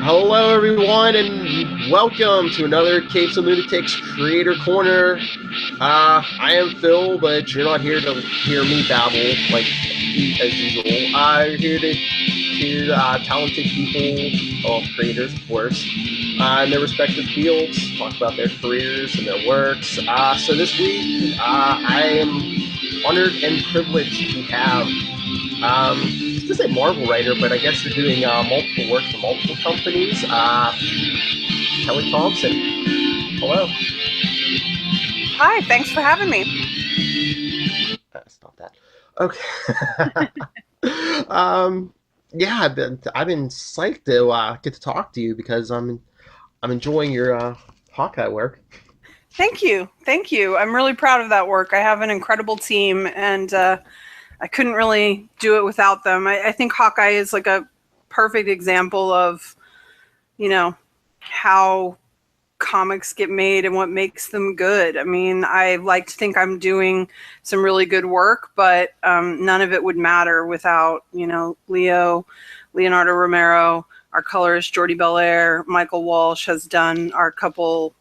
Hello, everyone, and welcome to another Capes and Lunatics Creator Corner. I am Phil, but you're not here to hear me babble like as usual. I'm here to hear talented people, well, creators, of course, in their respective fields, talk about their careers and their works. So this week, I am honored and privileged to have I was gonna say Marvel writer, but I guess they're doing multiple work for multiple companies. Kelly Thompson. Hello. Hi, thanks for having me. Stop that. Okay. um, yeah, I've been psyched to get to talk to you because I'm enjoying your Hawkeye work. Thank you. Thank you. I'm really proud of that work. I have an incredible team, and I couldn't really do it without them. I think Hawkeye is like a perfect example of, how comics get made and what makes them good. I mean, I like to think I'm doing some really good work, but none of it would matter without, Leonardo Romero, our colorist Jordi Belair, Michael Walsh has done our couple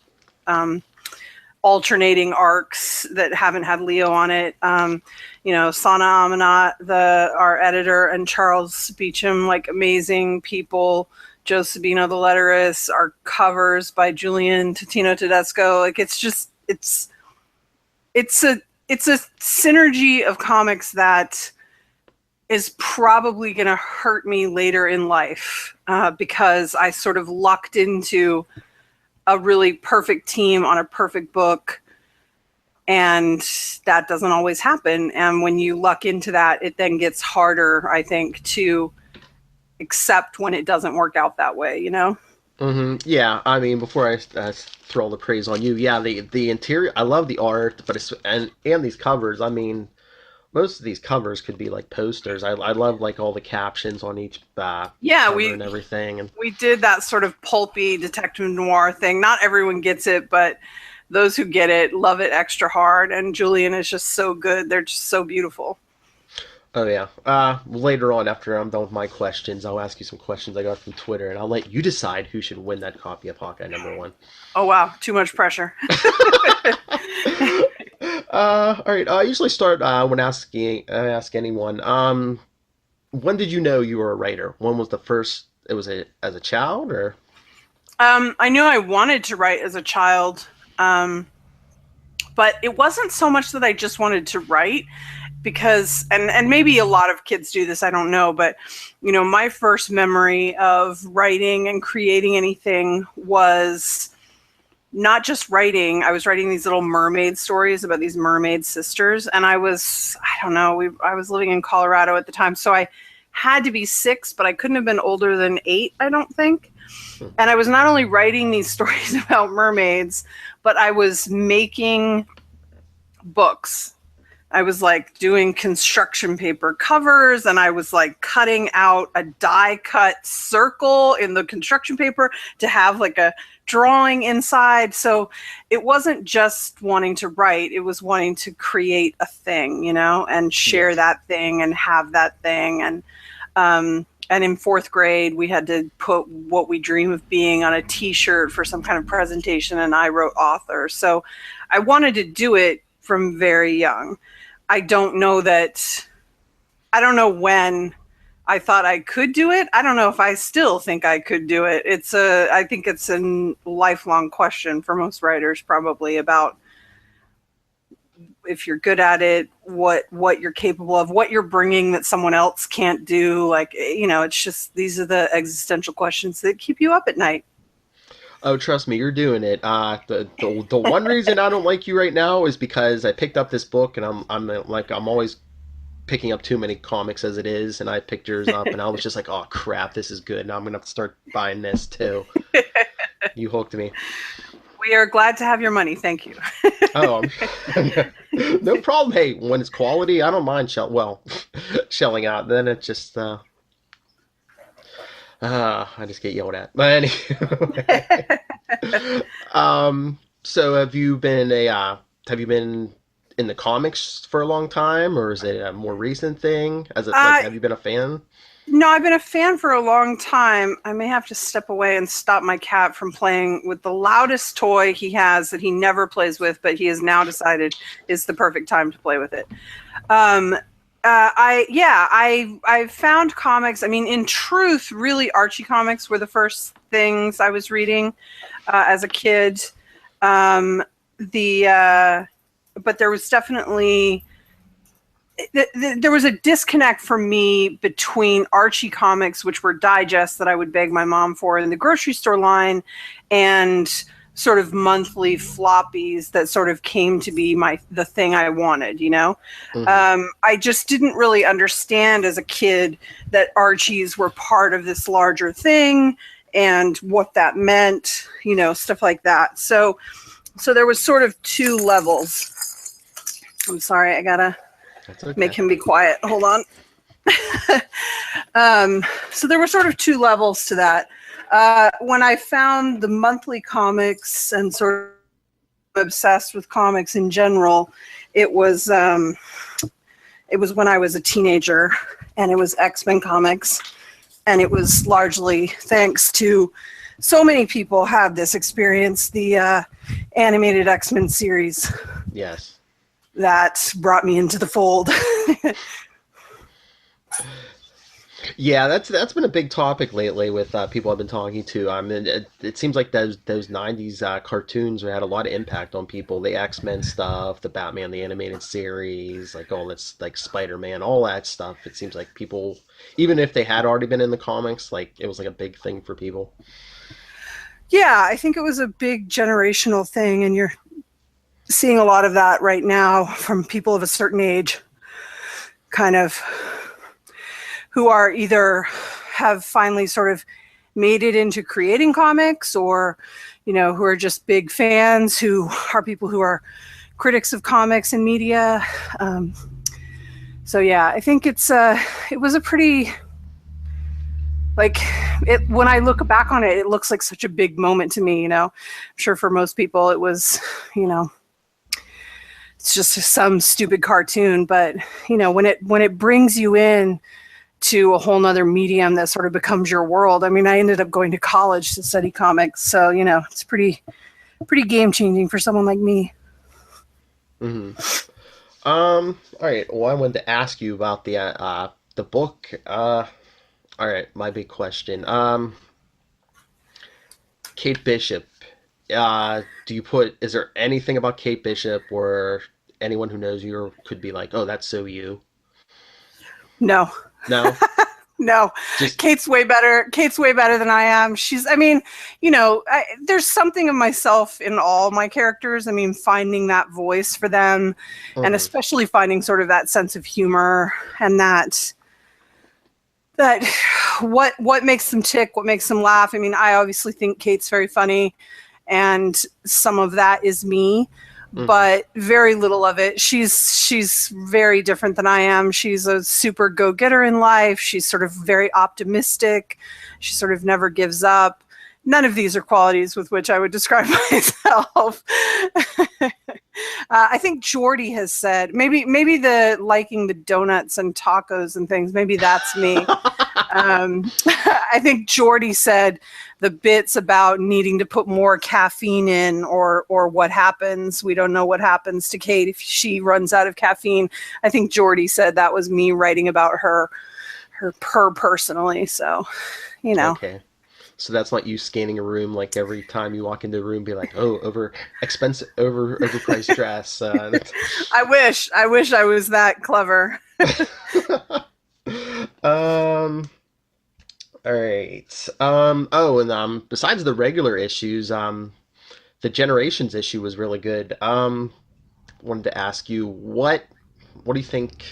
alternating arcs that haven't had Leo on it. Sana Amanat, our editor, and Charles Beecham, like amazing people. Joe Sabino, the letterist, our covers by Julian Totino Tedesco. Like it's a synergy of comics that is probably going to hurt me later in life because I sort of lucked into a really perfect team on a perfect book, and that doesn't always happen. And when you luck into that, it then gets harder, I think, to accept when it doesn't work out that way. Yeah, I mean, before I throw all the praise on you, yeah, the interior, I love the art, but and these covers. I mean, most of these covers could be like posters. I love like all the captions on each Yeah, cover we and everything. And we did that sort of pulpy detective noir thing. Not everyone gets it, but those who get it love it extra hard. And Julian is just so good. They're just so beautiful. oh yeah, later on after I'm done with my questions, I'll ask you some questions I got from Twitter, and I'll let you decide who should win that copy of Hawkeye #1. Oh wow, too much pressure. All right. I usually start when ask anyone. When did you know you were a writer? When was the first? It was as a child, or I knew I wanted to write as a child, but it wasn't so much that I just wanted to write because, and maybe a lot of kids do this, I don't know, but my first memory of writing and creating anything was not just writing. I was writing these little mermaid stories about these mermaid sisters, and I don't know, I was living in Colorado at the time, so I had to be 6, but I couldn't have been older than 8, I don't think. And I was not only writing these stories about mermaids, but I was making books. I was like doing construction paper covers, and I was like cutting out a die cut circle in the construction paper to have like a drawing inside. So it wasn't just wanting to write, it was wanting to create a thing, and share yes. that thing and have that thing. And in 4th grade, we had to put what we dream of being on a t-shirt for some kind of presentation, and I wrote author. So I wanted to do it from very young. I don't know when I thought I could do it. I don't know if I still think I could do it. I think it's a lifelong question for most writers, probably, about if you're good at it, what you're capable of, what you're bringing that someone else can't do. Like, it's just, these are the existential questions that keep you up at night. Oh, trust me, you're doing it. The one reason I don't like you right now is because I picked up this book, and I'm always picking up too many comics as it is, and I picked yours up, and I was just like, oh crap, this is good. Now I'm gonna have to start buying this too. You hooked me. We are glad to have your money. Thank you. Oh, no problem. Hey, when it's quality, I don't mind shelling out. Then it just I just get yelled at. But anyway, so have you been in the comics for a long time, or is it a more recent thing? As it like, uh, have you been a fan? No, I've been a fan for a long time. I may have to step away and stop my cat from playing with the loudest toy he has that he never plays with, but he has now decided is the perfect time to play with it. Um, I found comics. I mean, in truth, really, Archie comics were the first things I was reading as a kid. But there was definitely there was a disconnect for me between Archie comics, which were digests that I would beg my mom for in the grocery store line, and sort of monthly floppies that sort of came to be the thing I wanted, you know? Mm-hmm. I just didn't really understand as a kid that Archies were part of this larger thing and what that meant, you know, stuff like that. So there was sort of two levels. I'm sorry, I gotta make him be quiet. Hold on. So there were sort of two levels to that. When I found the monthly comics and sort of obsessed with comics in general, it was when I was a teenager, and it was X-Men comics, and it was largely thanks to so many people have this experience, the animated X-Men series. Yes. That brought me into the fold. Yeah, that's been a big topic lately with people I've been talking to. I mean, it seems like those '90s cartoons had a lot of impact on people. The X-Men stuff, the Batman the animated series, like all that's like Spider-Man, all that stuff. It seems like people, even if they had already been in the comics, like it was like a big thing for people. Yeah, I think it was a big generational thing, and you're seeing a lot of that right now from people of a certain age, kind of, who are either have finally sort of made it into creating comics, or, you know, who are just big fans, who are people who are critics of comics and media. So yeah, I think it was a pretty, like, when I look back on it, it looks like such a big moment to me, you know. I'm sure for most people it was, you know, it's just some stupid cartoon, but you know, when it brings you in to a whole nother medium that sort of becomes your world. I mean, I ended up going to college to study comics, so you know, it's pretty game changing for someone like me. Mm-hmm. All right. Well, I wanted to ask you about the book. All right, my big question. Kate Bishop. Is there anything about Kate Bishop where anyone who knows you could be like, oh, that's so you? No. No? No, Just, Kate's way better. Kate's way better than I am. I mean, you know, there's something of myself in all my characters. I mean, finding that voice for them, and mhm, especially finding sort of that sense of humor, and that what makes them tick, what makes them laugh. I mean, I obviously think Kate's very funny, and some of that is me, mhm, but very little of it. She's very different than I am. She's a super go-getter in life. She's sort of very optimistic. She sort of never gives up. None of these are qualities with which I would describe myself. I think Jordy has said, maybe the liking the donuts and tacos and things, maybe that's me. I think Jordy said the bits about needing to put more caffeine in, or what happens. We don't know what happens to Kate if she runs out of caffeine. I think Jordy said that was me writing about her personally. So, you know. Okay. So that's not you scanning a room like every time you walk into a room, be like, oh, overpriced dress. I wish I was that clever. Um, all right. Oh, and besides the regular issues, the Generations issue was really good. Wanted to ask you what do you think?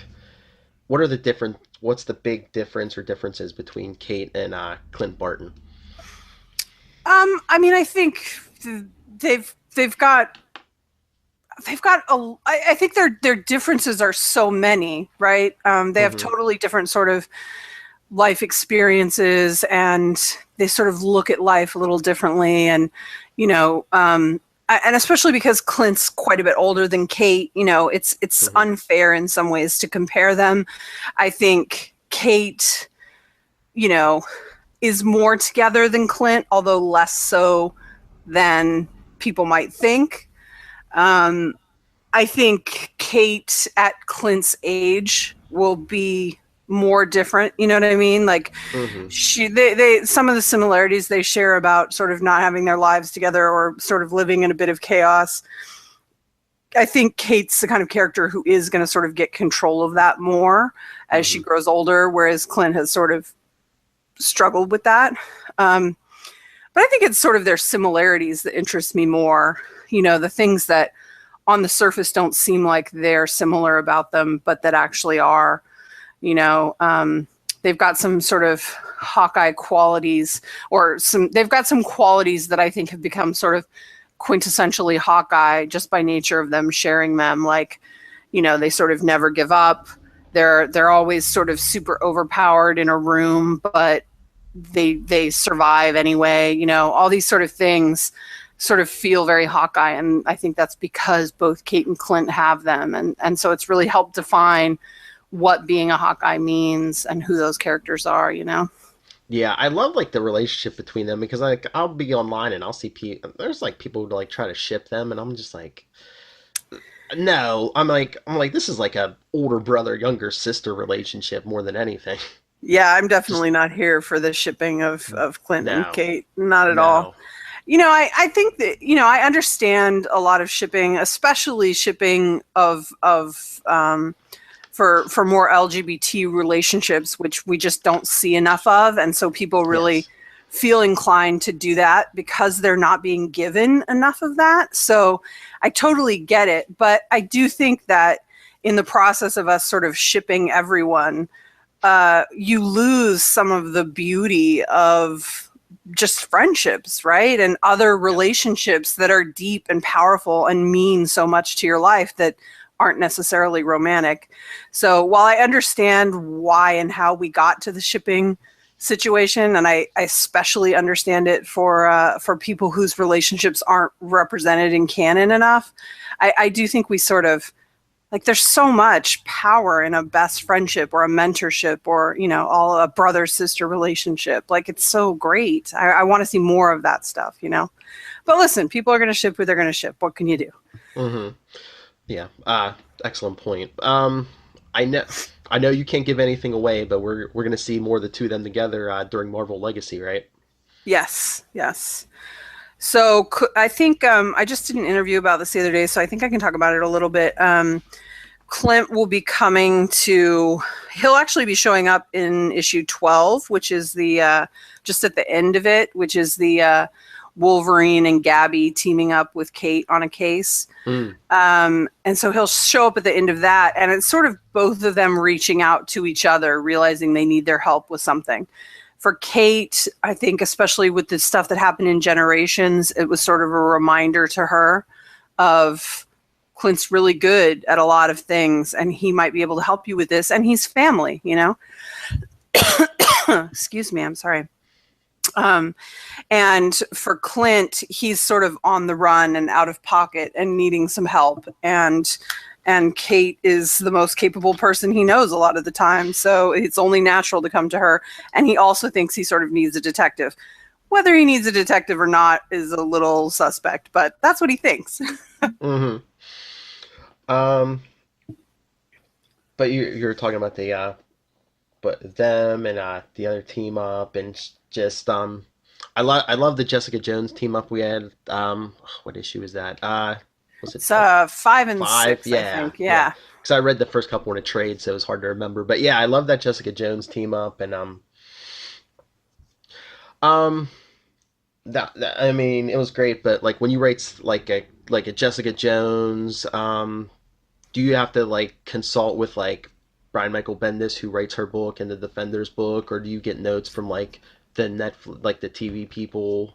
What's the big difference or differences between Kate and Clint Barton? I mean, I think they've got I think their differences are so many, right? They have Hmm. totally different sort of life experiences, and they sort of look at life a little differently, and you know, and especially because Clint's quite a bit older than Kate, you know, it's Hmm. unfair in some ways to compare them. I think Kate you know, is more together than Clint, although less so than people might think. I think Kate at Clint's age will be more different. You know what I mean? Like they some of the similarities they share about sort of not having their lives together or sort of living in a bit of chaos. I think Kate's the kind of character who is going to sort of get control of that more as she grows older, whereas Clint has sort of struggled with that. But I think it's sort of their similarities that interest me more. You know, the things that on the surface don't seem like they're similar about them, but that actually are. You know, they've got some sort of Hawkeye qualities, or they've got some qualities that I think have become sort of quintessentially Hawkeye just by nature of them sharing them. Like, you know, they sort of never give up. They're always sort of super overpowered in a room, but they survive anyway. You know, all these sort of things sort of feel very Hawkeye, and I think that's because both Kate and Clint have them, and so it's really helped define what being a Hawkeye means and who those characters are, you know? Yeah, I love like the relationship between them because like I'll be online and I'll see there's like people who like try to ship them and I'm just like no, I'm like this is like a older brother younger sister relationship more than anything. Yeah, I'm Just definitely not here for the shipping of Clint and no. Kate. Not at all. No. You know, I think that, you know, I understand a lot of shipping, especially shipping for more LGBT relationships, which we just don't see enough of. And so people really Yes. feel inclined to do that because they're not being given enough of that. So I totally get it. But I do think that in the process of us sort of shipping everyone, you lose some of the beauty of just friendships, right? And other relationships that are deep and powerful and mean so much to your life that aren't necessarily romantic. So while I understand why and how we got to the shipping situation, and I especially understand it for people whose relationships aren't represented in canon enough, I do think we sort of, like, there's so much power in a best friendship or a mentorship or, you know, all a brother-sister relationship. Like, it's so great. I want to see more of that stuff, you know? But listen, people are going to ship who they're going to ship. What can you do? hmm Yeah. Excellent point. I know. I know you can't give anything away, but we're gonna see more of the two of them together during Marvel Legacy, right? Yes, yes. So I think I just did an interview about this the other day, so I think I can talk about it a little bit. Clint will be coming to, he'll actually be showing up in issue 12, which is the, just at the end of it, which is the Wolverine and Gabby teaming up with Kate on a case. Mm. And so he'll show up at the end of that, and it's sort of both of them reaching out to each other, realizing they need their help with something. For Kate, I think especially with the stuff that happened in Generations, it was sort of a reminder to her of Clint's really good at a lot of things, and he might be able to help you with this, and he's family, you know? Excuse me, I'm sorry. And for Clint, he's sort of on the run and out of pocket and needing some help. And Kate is the most capable person he knows a lot of the time. So it's only natural to come to her. And he also thinks he sort of needs a detective. Whether he needs a detective or not is a little suspect, but that's what he thinks. hmm Um, but you're talking about the but them and the other team up and just I love the Jessica Jones team up we had. What issue is that? Was it It's 5 and five? 6, I Yeah, think. yeah. Yeah. Because I read the first couple in a trade, so it was hard to remember. But yeah, I love that Jessica Jones team up, and um, I mean, it was great. But like when you write like a Jessica Jones, do you have to like consult with like Brian Michael Bendis who writes her book and the Defenders book, or do you get notes from like the Netflix, like the TV people?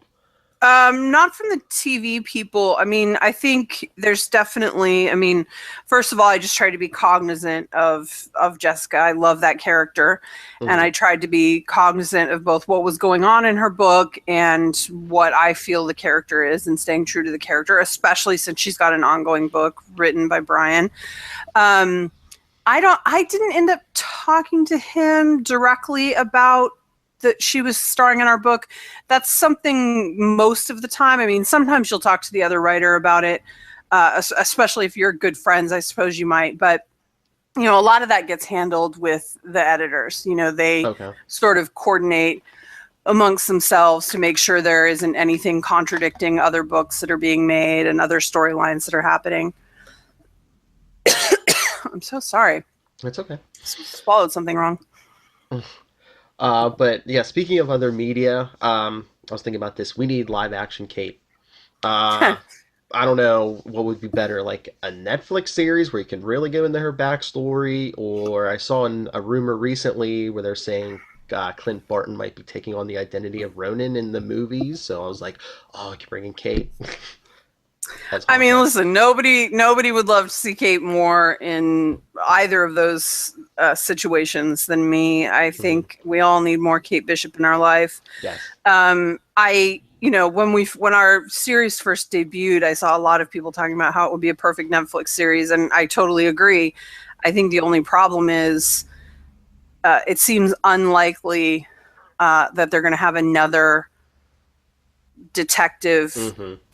Not from the TV people. I mean, I think there's definitely, I mean, first of all, I just try to be cognizant of Jessica. I love that character. And hmm I tried to be cognizant of both what was going on in her book and what I feel the character is and staying true to the character, especially since she's got an ongoing book written by Brian. I didn't end up talking to him directly about that she was starring in our book, that's something most of the time. I mean, sometimes you'll talk to the other writer about it, especially if you're good friends, I suppose you might. But, a lot of that gets handled with the editors. They Okay. sort of coordinate amongst themselves to make sure there isn't anything contradicting other books that are being made and other storylines that are happening. I'm so sorry. It's okay. Swallowed something wrong. But yeah, speaking of other media, I was thinking about this. We need live action Kate. Uh, I don't know what would be better, like a Netflix series where you can really go into her backstory, or I saw a rumor recently where they're saying Clint Barton might be taking on the identity of Ronan in the movies. So I was like, oh, I can bring in Kate. I mean, listen, nobody would love to see Kate more in either of those situations than me. I think we all need more Kate Bishop in our life. Yes. When our series first debuted, I saw a lot of people talking about how it would be a perfect Netflix series, and I totally agree. I think the only problem is it seems unlikely that they're going to have another detective,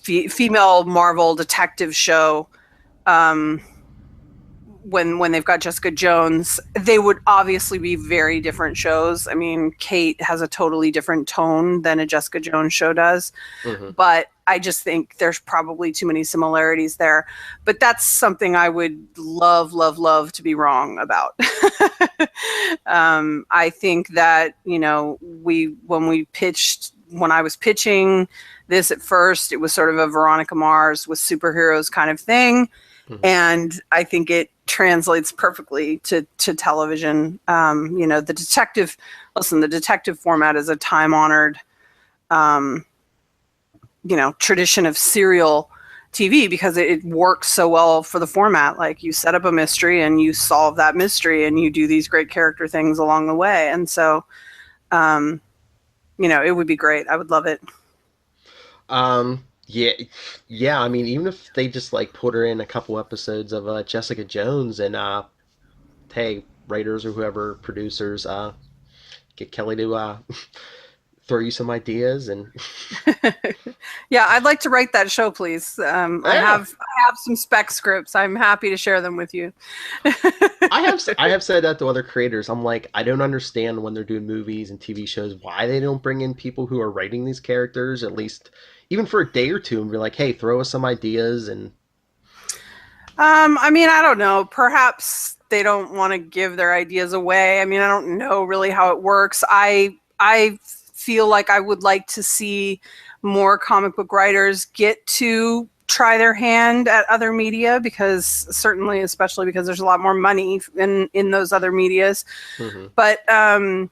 female Marvel detective show. When they've got Jessica Jones, they would obviously be very different shows. I mean, Kate has a totally different tone than a Jessica Jones show does, but I just think there's probably too many similarities there. But that's something I would love to be wrong about. I think that, when I was pitching this at first, it was sort of a Veronica Mars with superheroes kind of thing. And I think it translates perfectly to television. The detective format is a time-honored, tradition of serial TV because it works so well for the format. Like, you set up a mystery and you solve that mystery and you do these great character things along the way. And so, it would be great. I would love it. Yeah. I mean, even if they just like put her in a couple episodes of Jessica Jones and hey, writers or whoever, producers, get Kelly to throw you some ideas and. Yeah, I'd like to write that show, please. I have some spec scripts. I'm happy to share them with you. I have said that to other creators. I'm like, I don't understand when they're doing movies and TV shows why they don't bring in people who are writing these characters, at least even for a day or two, and be like, hey, throw us some ideas. And I mean, I don't know. Perhaps they don't want to give their ideas away. I mean, I don't know really how it works. I feel like I would like to see more comic book writers get to try their hand at other media, because certainly, especially because there's a lot more money in those other medias. But I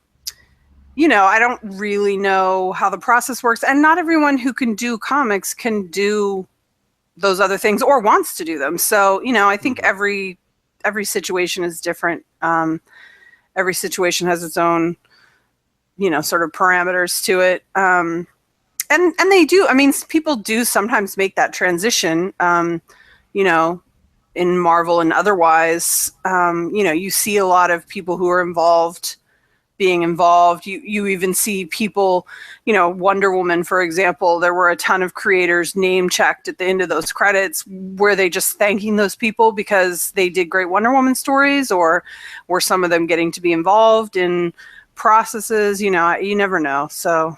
don't really know how the process works, and not everyone who can do comics can do those other things or wants to do them. So, I think every situation is different. Every situation has its own, sort of parameters to it. And they do. I mean, people do sometimes make that transition, in Marvel and otherwise. You see a lot of people who are being involved. You even see people, Wonder Woman, for example, there were a ton of creators name checked at the end of those credits. Were they just thanking those people because they did great Wonder Woman stories, or were some of them getting to be involved in processes? You never know. So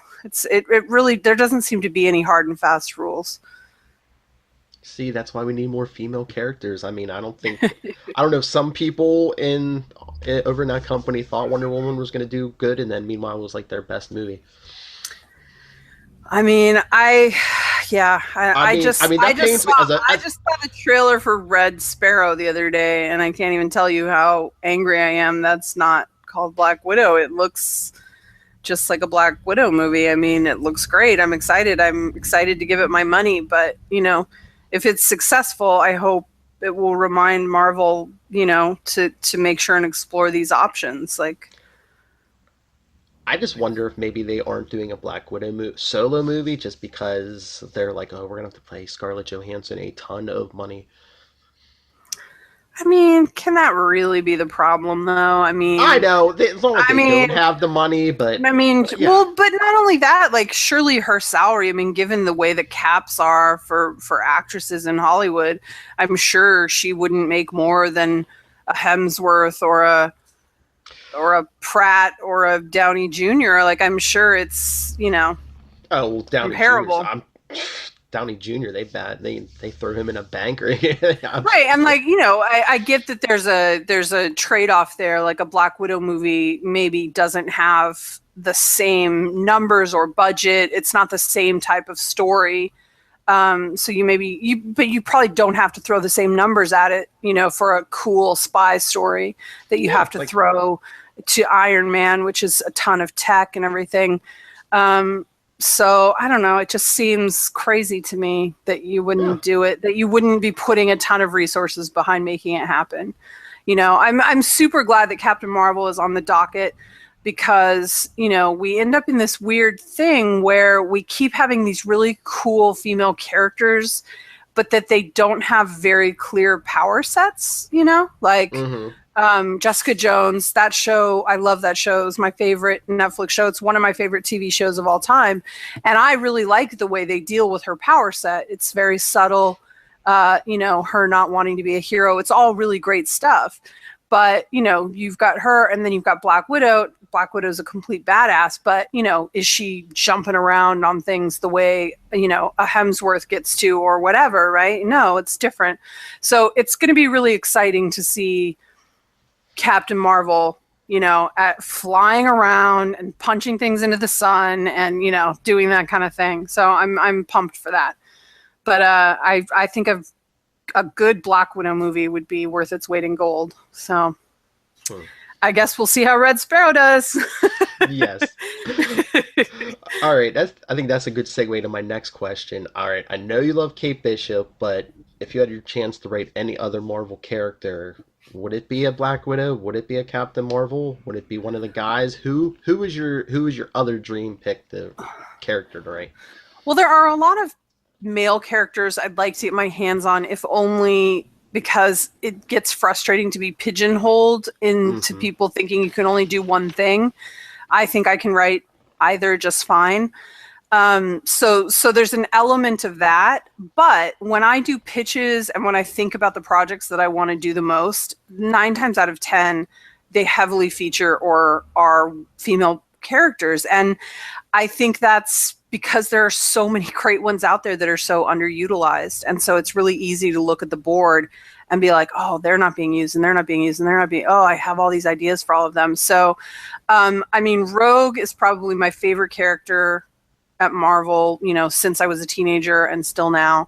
it really, there doesn't seem to be any hard and fast rules. see, that's why we need more female characters. I mean, I don't know. Some people over in that company thought Wonder Woman was going to do good, and then meanwhile it was like their best movie. I mean, I just saw the trailer for Red Sparrow the other day, and I can't even tell you how angry I am. That's not called Black Widow. It looks just like a Black Widow movie. I mean, it looks great. I'm excited to give it my money, but if it's successful, I hope it will remind Marvel, to make sure and explore these options. Like, I just wonder if maybe they aren't doing a Black Widow solo movie just because they're like, oh, we're gonna have to pay Scarlett Johansson a ton of money. I mean, can that really be the problem, though? I know it's not like I they mean, don't have the money, but yeah. well, but not only that, like surely her salary. I mean, given the way the caps are for actresses in Hollywood, I'm sure she wouldn't make more than a Hemsworth or a Pratt or a Downey Jr. Like I'm sure it's Oh, well, Downey Jr. comparable. I'm Downey Jr. They throw him in a bank or Right, and like I get that there's a trade off there. Like a Black Widow movie maybe doesn't have the same numbers or budget. It's not the same type of story. So but you probably don't have to throw the same numbers at it. For a cool spy story that you have to like throw to Iron Man, which is a ton of tech and everything. So I don't know. It just seems crazy to me that you wouldn't do it, that you wouldn't be putting a ton of resources behind making it happen. I'm super glad that Captain Marvel is on the docket because, we end up in this weird thing where we keep having these really cool female characters, but that they don't have very clear power sets, like Jessica Jones. That show, I love that show. It's my favorite Netflix show. It's one of my favorite TV shows of all time. And I really like the way they deal with her power set. It's very subtle, her not wanting to be a hero. It's all really great stuff. But, you've got her and then you've got Black Widow. Black Widow is a complete badass, but, is she jumping around on things the way, a Hemsworth gets to or whatever, right? No, it's different. So it's going to be really exciting to see Captain Marvel, at flying around and punching things into the sun and, doing that kind of thing. So I'm pumped for that. But I think a good Black Widow movie would be worth its weight in gold. So I guess we'll see how Red Sparrow does. Yes. All right. I think that's a good segue to my next question. All right. I know you love Kate Bishop, but if you had your chance to write any other Marvel character, would it be a Black Widow? Would it be a Captain Marvel? Would it be one of the guys? Who is your other dream pick the character to write? Well, there are a lot of male characters I'd like to get my hands on, if only because it gets frustrating to be pigeonholed into people thinking you can only do one thing. I think I can write either just fine. So there's an element of that, but when I do pitches and when I think about the projects that I want to do the most, 9 times out of 10, they heavily feature or are female characters. And I think that's because there are so many great ones out there that are so underutilized. And so it's really easy to look at the board and be like, oh, they're not being used and they're not being used and they're not being, oh, I have all these ideas for all of them. So, Rogue is probably my favorite character at Marvel, since I was a teenager and still now.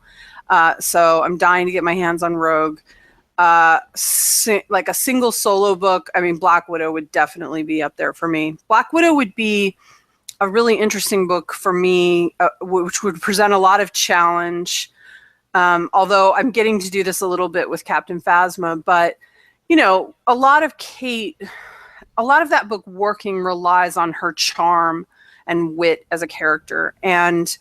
So I'm dying to get my hands on Rogue. Like a single solo book, Black Widow would definitely be up there for me. Black Widow would be a really interesting book for me, which would present a lot of challenge. Although I'm getting to do this a little bit with Captain Phasma, but a lot of that book working relies on her charm and wit as a character. And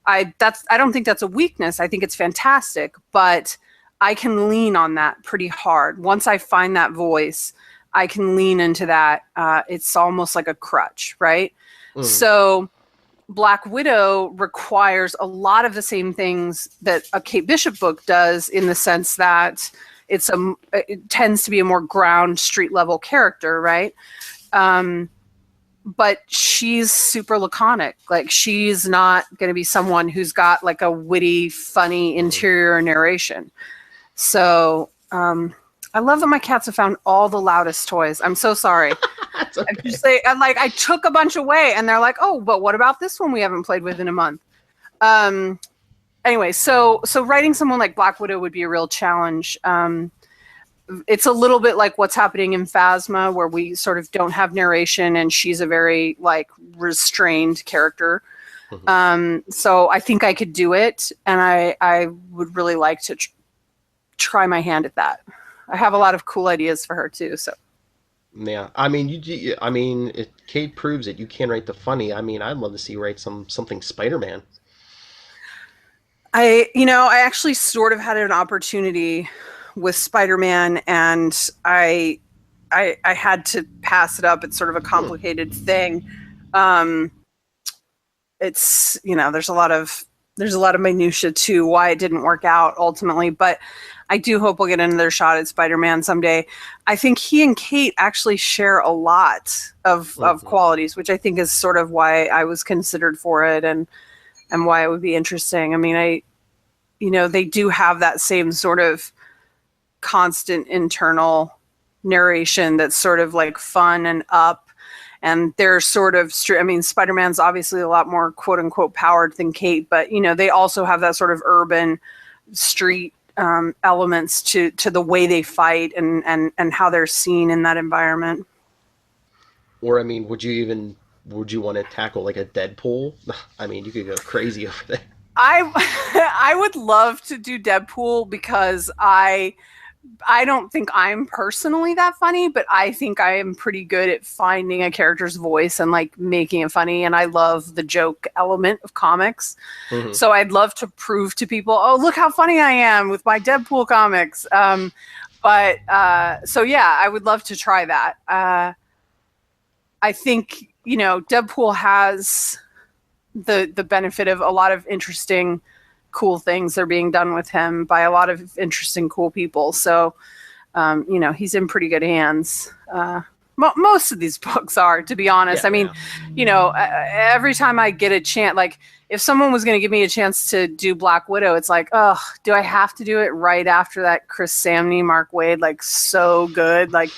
I don't think that's a weakness. I think it's fantastic, but I can lean on that pretty hard. Once I find that voice, I can lean into that. It's almost like a crutch, right? So Black Widow requires a lot of the same things that a Kate Bishop book does, in the sense that it tends to be a more ground street level character, right? But she's super laconic. Like, she's not going to be someone who's got like a witty, funny interior narration. So I love that my cats have found all the loudest toys. I'm so sorry. That's okay. I took a bunch away and they're like, oh, but what about this one we haven't played with in a month? Anyway, so writing someone like Black Widow would be a real challenge. It's a little bit like what's happening in Phasma, where we sort of don't have narration and she's a very like restrained character. So I think I could do it, and I would really like to try my hand at that. I have a lot of cool ideas for her too. So Yeah, Kate proves it. You can write the funny. I'd love to see you write something Spider-Man. I actually sort of had an opportunity with Spider-Man, and I had to pass it up. It's sort of a complicated thing. It's, there's a lot of minutia to why it didn't work out ultimately, but I do hope we'll get another shot at Spider-Man someday. I think he and Kate actually share a lot of qualities, which I think is sort of why I was considered for it, and why it would be interesting. I mean, they do have that same sort of constant internal narration that's sort of like fun and up, and they're sort of Spider-Man's obviously a lot more quote unquote powered than Kate, but they also have that sort of urban street elements to the way they fight and how they're seen in that environment. Or I mean, would you want to tackle like a Deadpool? I mean, you could go crazy over there. I would love to do Deadpool, because I don't think I'm personally that funny, but I think I am pretty good at finding a character's voice and like making it funny. And I love the joke element of comics. Mm-hmm. So I'd love to prove to people, oh, look how funny I am with my Deadpool comics. So yeah, I would love to try that. I think, Deadpool has the benefit of a lot of interesting, cool things are being done with him by a lot of interesting, cool people. So, he's in pretty good hands. Most of these books are, to be honest. Yeah, I mean, every time I get a chance, like if someone was going to give me a chance to do Black Widow, it's like, oh, do I have to do it right after that Chris Samney, Mark Waid, like so good? Like,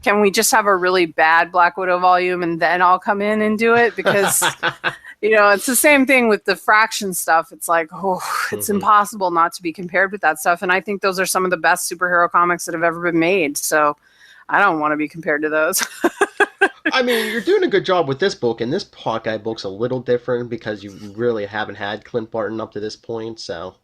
can we just have a really bad Black Widow volume and then I'll come in and do it? Because it's the same thing with the Fraction stuff. It's like, it's impossible not to be compared with that stuff. And I think those are some of the best superhero comics that have ever been made. So I don't want to be compared to those. I mean, you're doing a good job with this book, and this Hawkeye book's a little different because you really haven't had Clint Barton up to this point, so...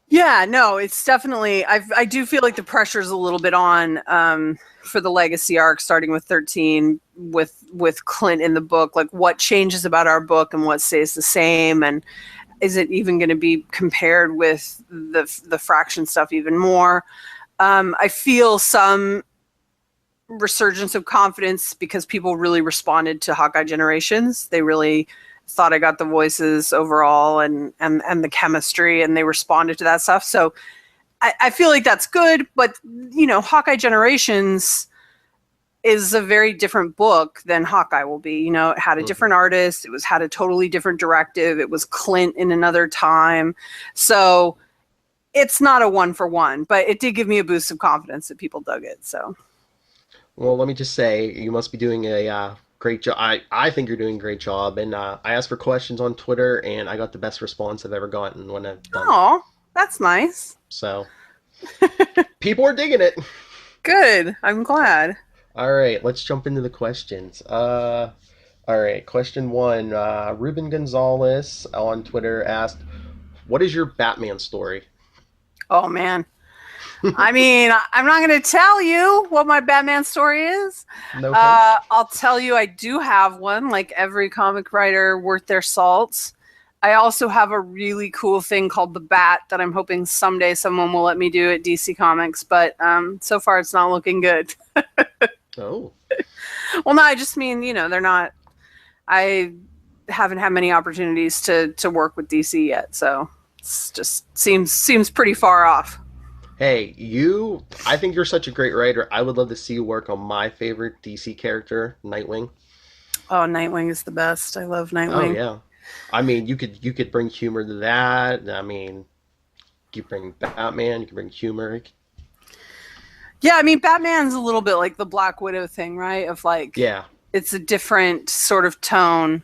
Yeah, no, it's definitely, I do feel like the pressure's a little bit on for the legacy arc, starting with 13, with Clint in the book. Like, what changes about our book and what stays the same, and is it even going to be compared with the Fraction stuff even more? I feel some resurgence of confidence because people really responded to Hawkeye Generations. They really thought I got the voices overall and the chemistry, and they responded to that stuff. So I feel like that's good, but Hawkeye Generations is a very different book than Hawkeye will be. It had a different artist. It had a totally different directive. It was Clint in another time. So it's not a 1-for-1, but it did give me a boost of confidence that people dug it. So, well, let me just say, you must be doing a great job. I think you're doing a great job, and I asked for questions on Twitter, and I got the best response I've ever gotten when I've done it. Oh, that's nice. So, people are digging it. Good. I'm glad. All right, let's jump into the questions. All right, question 1. Ruben Gonzalez on Twitter asked, what is your Batman story? Oh, man. I mean, I'm not going to tell you what my Batman story is. No, I'll tell you I do have one, like every comic writer worth their salt. I also have a really cool thing called the Bat that I'm hoping someday someone will let me do at DC Comics, but so far it's not looking good. Oh. Well, no, I just mean, they're not... I haven't had many opportunities to work with DC yet, so it just seems pretty far off. Hey, I think you're such a great writer. I would love to see you work on my favorite DC character, Nightwing. Oh, Nightwing is the best. I love Nightwing. Oh, yeah. I mean, you could bring humor to that. I mean, you bring Batman, you can bring humor. Yeah, I mean, Batman's a little bit like the Black Widow thing, right? Of like, yeah, it's a different sort of tone.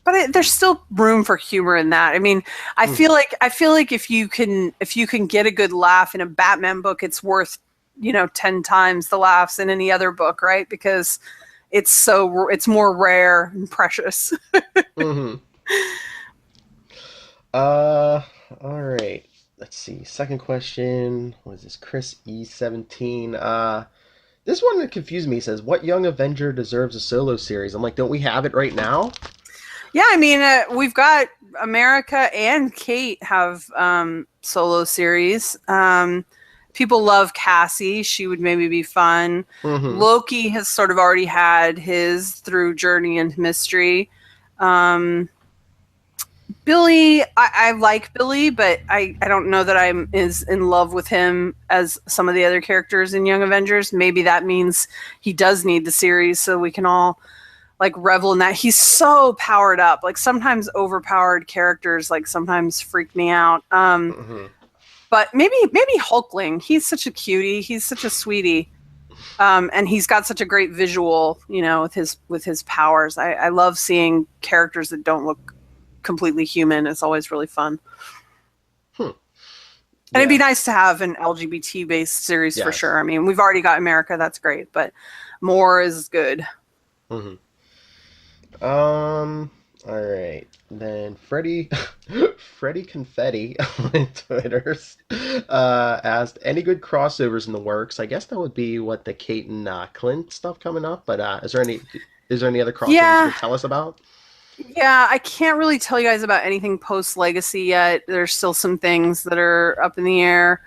But there's still room for humor in that. I mean, I feel like if you can get a good laugh in a Batman book, it's worth 10 times the laughs in any other book, right? Because it's more rare and precious. Mm-hmm. All right. Let's see. Second question. What is this? Chris E17. This one that confused me. Says, what young Avenger deserves a solo series? I'm like, don't we have it right now? Yeah, I mean, we've got America and Kate have solo series. People love Cassie. She would maybe be fun. Mm-hmm. Loki has sort of already had his through Journey into Mystery. Um, Billy, I like Billy, but I don't know that I'm as in love with him as some of the other characters in Young Avengers. Maybe that means he does need the series so we can all like revel in that. He's so powered up. Like sometimes overpowered characters like sometimes freak me out. Mm-hmm. But maybe Hulkling. He's such a cutie. He's such a sweetie. And he's got such a great visual, with his powers. I love seeing characters that don't look completely human. It's always really fun. Hmm. And it'd be Yeah. nice to have an LGBT based series for Yes. sure. I mean, we've already got America, that's great, but more is good. Mm-hmm. All right. Then Freddie, Freddie Confetti on Twitter asked, "Any good crossovers in the works?" I guess that would be what the Kate and Clint stuff coming up. But is there any other crossovers you Yeah, can tell us about? yeah, I can't really tell you guys about anything post Legacy yet. There's still some things that are up in the air.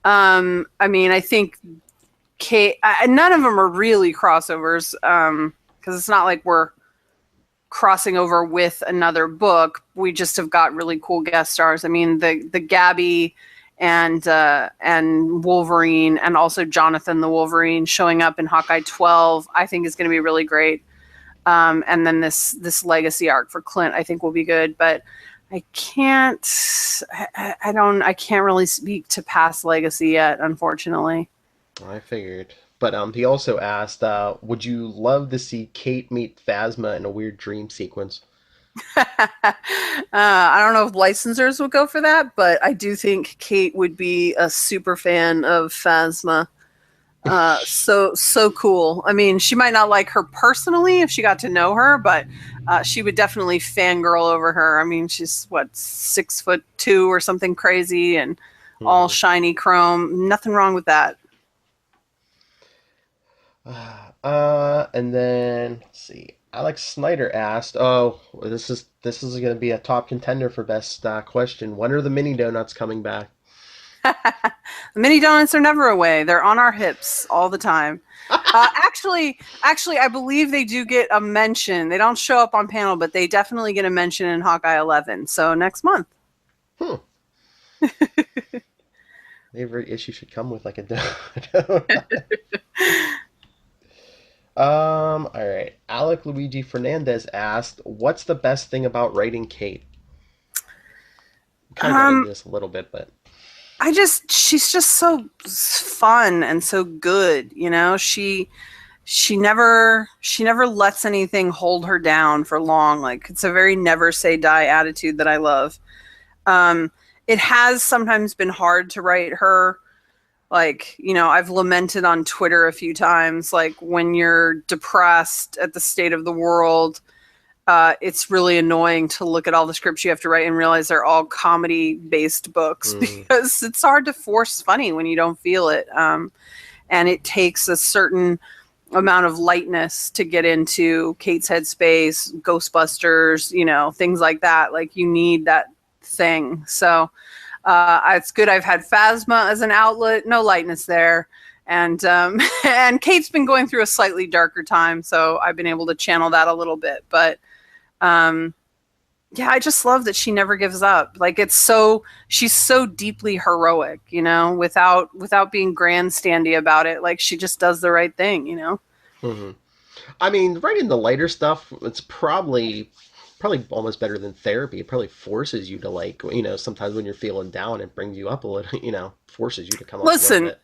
I mean, I think none of them are really crossovers because it's not like we're crossing over with another book. We just have got really cool guest stars. I mean, the Gabby and Wolverine, and also Jonathan the Wolverine showing up in Hawkeye 12, I think is going to be really great. And then this legacy arc for Clint, I think will be good. But I can't, I can't really speak to past legacy yet, unfortunately. I figured. But he also asked, "Would you love to see Kate meet Phasma in a weird dream sequence?" I don't know if licensors would go for that, but I do think Kate would be a super fan of Phasma. So cool. I mean, she might not like her personally if she got to know her, but she would definitely fangirl over her. I mean, she's what 6'2" or something crazy, and all Hmm. shiny chrome. Nothing wrong with that. And then let's see. Alex Snyder asked, "Oh, this is going to be a top contender for best question. When are the mini donuts coming back?" The mini donuts are never away. They're on our hips all the time. Actually, I believe they do get a mention. They don't show up on panel, but they definitely get a mention in Hawkeye 11. So next month. Hmm. Every issue should come with like a donut. All right. Alec Luigi Fernandez asked, "What's the best thing about writing Kate?" We kind of got into Um, this a little bit, but she's just so fun and so good. She never lets anything hold her down for long. Like it's a very never say die attitude that I love. It has sometimes been hard to write her. Like, I've lamented on Twitter a few times, like when you're depressed at the state of the world, it's really annoying to look at all the scripts you have to write and realize they're all comedy based books mm, because it's hard to force funny when you don't feel it. And it takes a certain amount of lightness to get into Kate's headspace, Ghostbusters, things like that. Like you need that thing. So it's good I've had Phasma as an outlet, no lightness there. And and Kate's been going through a slightly darker time, so I've been able to channel that a little bit. But um, yeah, I just love that she never gives up. Like she's so deeply heroic, without being grandstandy about it. Like she just does the right thing. mhm. I mean, writing the lighter stuff, it's probably almost better than therapy. It probably forces you to sometimes when you're feeling down, it brings you up a little, forces you to come up a little Listen, bit.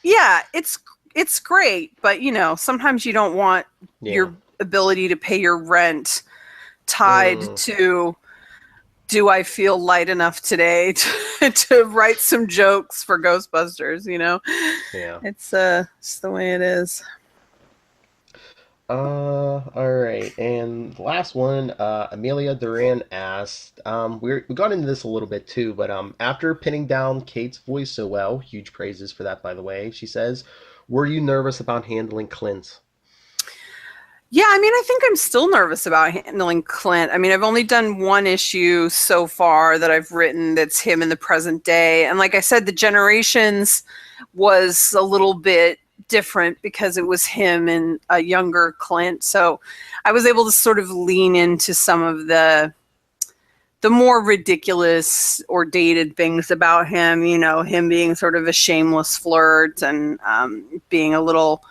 yeah, it's great, but sometimes you don't want Yeah. your ability to pay your rent tied Mm, to do I feel light enough today to write some jokes for Ghostbusters. yeah. It's the way it is. All right. And the last one, Amelia Duran asked, we got into this a little bit too, but after pinning down Kate's voice so well, huge praises for that, by the way, she says, "Were you nervous about handling Clint?" Yeah, I mean, I think I'm still nervous about handling Clint. I mean, I've only done one issue so far that I've written that's him in the present day. And like I said, the Generations was a little bit different because it was him and a younger Clint. So I was able to sort of lean into some of the more ridiculous or dated things about him, you know, him being sort of a shameless flirt and being a little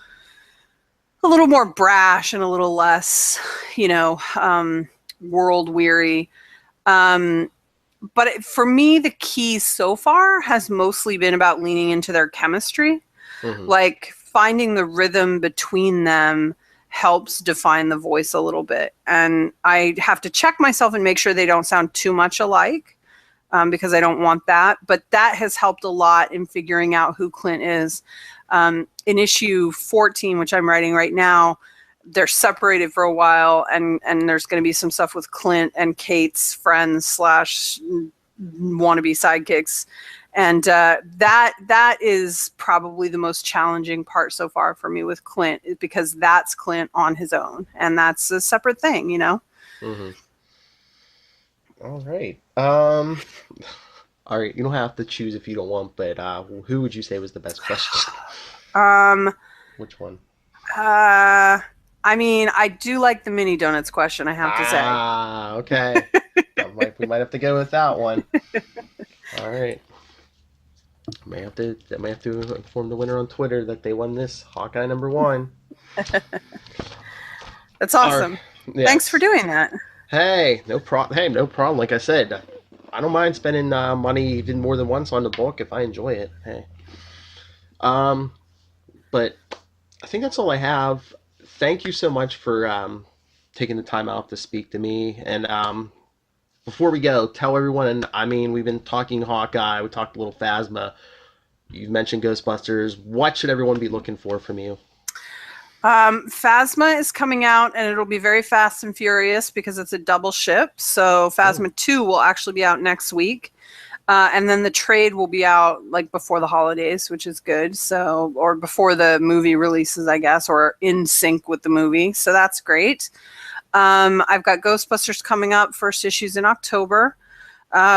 more brash and a little less, you know, world weary. But for me, the key so far has mostly been about leaning into their chemistry. Mm-hmm. Like finding the rhythm between them helps define the voice a little bit. And I have to check myself and make sure they don't sound too much alike. Because I don't want that. But that has helped a lot in figuring out who Clint is. In issue 14, which I'm writing right now, they're separated for a while, and there's going to be some stuff with Clint and Kate's friends / wannabe sidekicks. And that is probably the most challenging part so far for me with Clint, because that's Clint on his own, and that's a separate thing, you know? Mm-hmm. All right. All right. You don't have to choose if you don't want, but who would you say was the best question? Which one? I mean, I do like the mini donuts question, I have to say. Ah, okay. We might have to go with that one. All right. I might have to inform the winner on Twitter that they won this Hawkeye #1. That's awesome. Yes. Thanks for doing that. Hey, no problem. Hey, no problem. Like I said, I don't mind spending money even more than once on the book if I enjoy it. Hey. But I think that's all I have. Thank you so much for taking the time out to speak to me. And before we go, tell everyone. And I mean, we've been talking Hawkeye. We talked a little Phasma. You mentioned Ghostbusters. What should everyone be looking for from you? Phasma is coming out, and it'll be very fast and furious because it's a double ship. So Phasma 2 will actually be out next week. And then the trade will be out like before the holidays, which is good. So, or before the movie releases, I guess, or in sync with the movie. So that's great. I've got Ghostbusters coming up, first issues in October.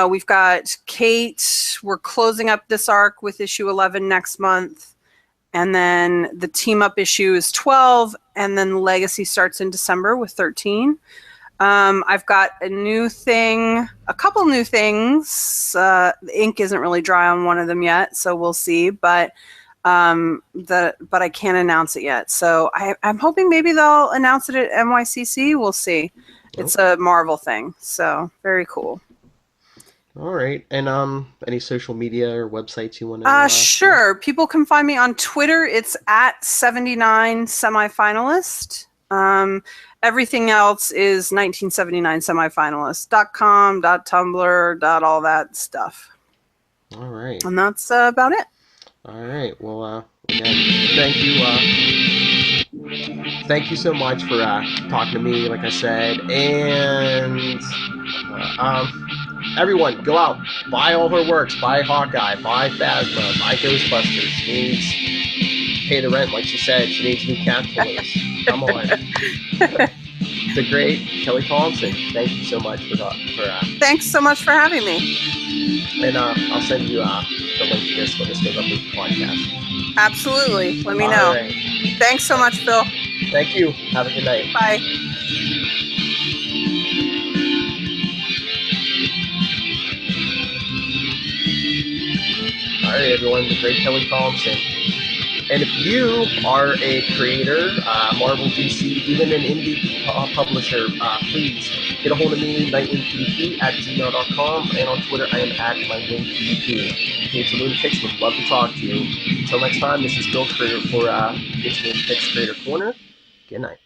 We've got Kate. We're closing up this arc with issue 11 next month. And then the team up issue is 12. And then Legacy starts in December with 13. I've got a couple new things. The ink isn't really dry on one of them yet, so we'll see. But I can't announce it yet. So I'm hoping maybe they'll announce it at NYCC. We'll see. It's a Marvel thing, so very cool. All right. And any social media or websites you want to? Sure. People can find me on Twitter. It's at 79 semifinalist. Everything else is 1979semifinalist.com, .tumblr, all that stuff. All right. And that's about it. All right. Well, again, thank you so much for talking to me, like I said. And everyone, go out, buy all her works, buy Hawkeye, buy Phasma, buy Ghostbusters. She needs to pay the rent, like she said. She needs new cat toys. Come on. The great Kelly Thompson. Thank you so much for Thanks so much for having me. And I'll send you the link to this when this goes up with the podcast. Absolutely. Let me know. Right. Thanks so much, Phil. Thank you. Have a good night. Bye. All right, everyone. The great Kelly Thompson. And if you are a creator, Marvel, DC, even an indie publisher, please get a hold of me, nightwingpvp@gmail.com, and on Twitter I am at nightwingpvp. It's Lunatics. Would love to talk to you. Until next time, this is Bill Creator for It's Lunatics Creator Corner. Good night.